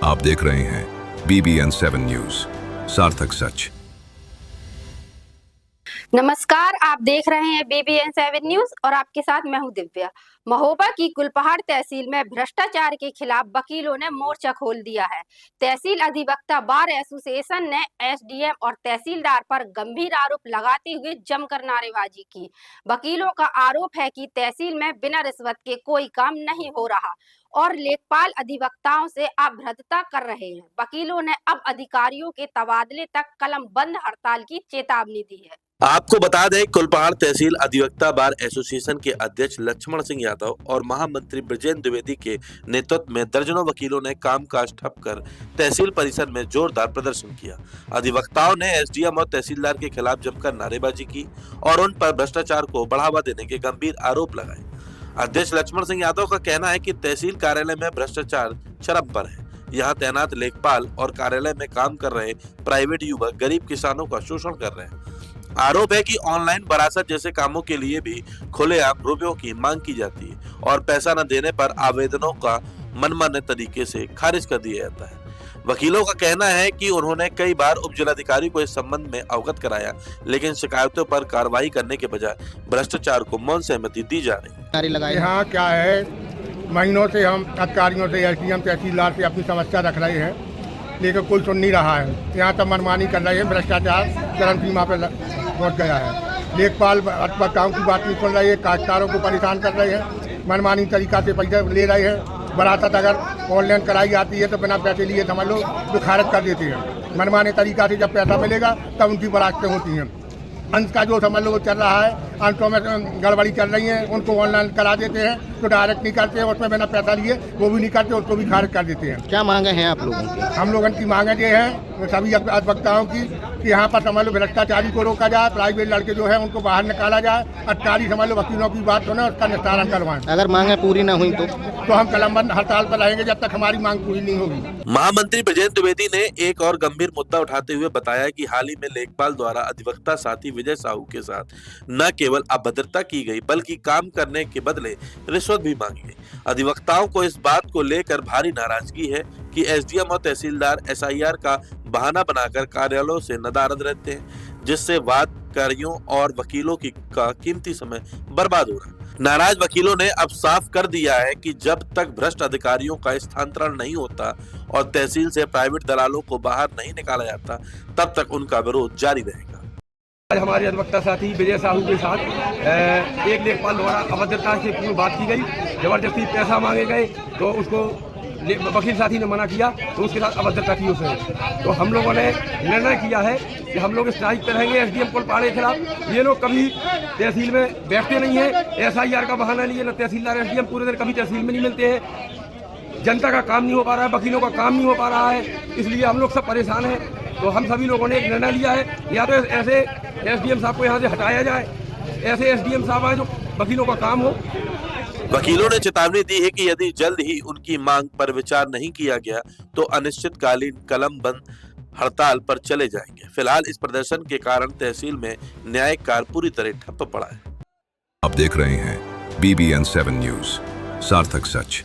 आप देख रहे हैं BBN 7 न्यूज, सार्थक सच। नमस्कार, आप देख रहे हैं BBN 7 न्यूज और आपके साथ मैं हूं दिव्या। महोबा की कुलपहाड़ तहसील में भ्रष्टाचार के खिलाफ वकीलों ने मोर्चा खोल दिया है। तहसील अधिवक्ता बार एसोसिएशन ने SDM और तहसीलदार पर गंभीर आरोप लगाते हुए जमकर नारेबाजी की। वकीलों का आरोप है कि तहसील में बिना रिश्वत के कोई काम नहीं हो रहा और लेखपाल अधिवक्ताओं से अभद्रता कर रहे हैं। वकीलों ने अब अधिकारियों के तबादले तक कलम बंद हड़ताल की चेतावनी दी है। आपको बता दें, कुलपहाड़ तहसील अधिवक्ता बार एसोसिएशन के अध्यक्ष लक्ष्मण सिंह यादव और महामंत्री ब्रजेंद्र द्विवेदी के नेतृत्व में दर्जनों वकीलों ने कामकाज ठप कर तहसील परिसर में जोरदार प्रदर्शन किया। अधिवक्ताओं ने SDM और तहसीलदार के खिलाफ जमकर नारेबाजी की और उन पर भ्रष्टाचार को बढ़ावा देने के गंभीर आरोप लगाए। अध्यक्ष लक्ष्मण सिंह यादव का कहना है कि तहसील कार्यालय में भ्रष्टाचार चरम पर है। यहाँ तैनात लेखपाल और कार्यालय में काम कर रहे प्राइवेट युवक गरीब किसानों का शोषण कर रहे हैं। आरोप है कि ऑनलाइन वरासत जैसे कामों के लिए भी खुलेआम रुपयों की मांग की जाती है और पैसा न देने पर आवेदनों का मनमाने तरीके से खारिज कर दिया जाता है। वकीलों का कहना है कि उन्होंने कई बार उप जिलाधिकारी को इस संबंध में अवगत कराया, लेकिन शिकायतों पर कार्रवाई करने के बजाय भ्रष्टाचार को मौन सहमति दी जा रही है। यहाँ क्या है, महीनों से हम अधिकारियों से SDM तहसीलदार से अपनी समस्या रख रहे हैं, लेकिन कोई सुन नहीं रहा है। यहाँ तक मनमानी कर रहे हैं, भ्रष्टाचार चरम सीमा पर पहुँच गया है। लेखपाल अधिवक्ताओं की बात नहीं सुन रहे हैं, काश्तकारों को परेशान कर रहे हैं, मनमानी तरीका से पैसे ले रहे हैं। वरासत अगर ऑनलाइन कराई जाती है तो बिना पैसे लिए समझ लो तो खारिज कर देते हैं। मनमाने तरीका से जब पैसा मिलेगा तब उनकी वरासतें होती हैं। अंश का जो समझ लो चल रहा है, अंशों में गड़बड़ी चल रही है, उनको ऑनलाइन करा देते हैं तो डायरेक्ट नहीं करते हैं, उसमें बिना पैसा लिए वो भी नहीं करते, उसको भी खारिज कर देते हैं। क्या मांगे हैं आप लोगों की? हम लोगों की मांगे ये हैं सभी अधिवक्ताओं की कि यहाँ पर समझ लो भ्रष्टाचारी को रोका जाए, प्राइवेट लड़के जो है उनको बाहर निकाला जाए, अधिकारी समझ लो वकीलों की बात सुने, उसका निस्तारण करवाएं। अगर मांगे पूरी न हुई तो हम कलमबंद हड़ताल पर रहेंगे जब तक हमारी मांग पूरी नहीं होगी। महामंत्री ब्रजेंद्र द्विवेदी ने एक और गंभीर मुद्दा उठाते हुए बताया कि हाल ही में लेखपाल द्वारा अधिवक्ता साथी विजय साहू के साथ न केवल अभद्रता की गई बल्कि काम करने के बदले रिश्वत भी मांगी गई। अधिवक्ताओं को इस बात को लेकर भारी नाराजगी है कि SDM और तहसीलदार SIR का बहाना बनाकर कार्यालयों से नदारद रहते हैं, जिससे वादकारियों और वकीलों का कीमती समय बर्बाद हो रहा है। नाराज वकीलों ने अब साफ कर दिया है कि जब तक भ्रष्ट अधिकारियों का स्थानांतरण नहीं होता और तहसील से प्राइवेट दलालों को बाहर नहीं निकाला जाता, तब तक उनका विरोध जारी रहेगा। आज हमारे अधिवक्ता साथी विजय साहू के साथ एक लेखपाल द्वारा अभद्रता से पूर्ण बात की गई, जबरदस्ती पैसा मांगे गए तो उसको वकील साथी ने मना किया तो उसके साथ अभद्रता की उसने। तो हम लोगों ने निर्णय किया है कि हम लोग स्ट्राइक पे रहेंगे SDM कुलपहाड़ के खिलाफ। ये लोग कभी तहसील में बैठते नहीं है, SIR का बहाना लिए न तहसीलदार SDM पूरे दिन कभी तहसील में नहीं मिलते हैं। जनता का काम नहीं हो पा रहा है, वकीलों का काम नहीं हो पा रहा है, इसलिए हम लोग सब परेशान हैं। तो हम सभी लोगों ने एक निर्णय लिया है, या तो ऐसे SDM साहब को यहाँ से हटाया जाए, ऐसे SDM साहब आए जो वकीलों का काम हो। वकीलों ने चेतावनी दी है कि यदि जल्द ही उनकी मांग पर विचार नहीं किया गया तो अनिश्चितकालीन कलम बंद हड़ताल पर चले जाएंगे। फिलहाल इस प्रदर्शन के कारण तहसील में न्यायिक कार्य पूरी तरह ठप पड़ा है। आप देख रहे हैं BBN 7 न्यूज, सार्थक सच।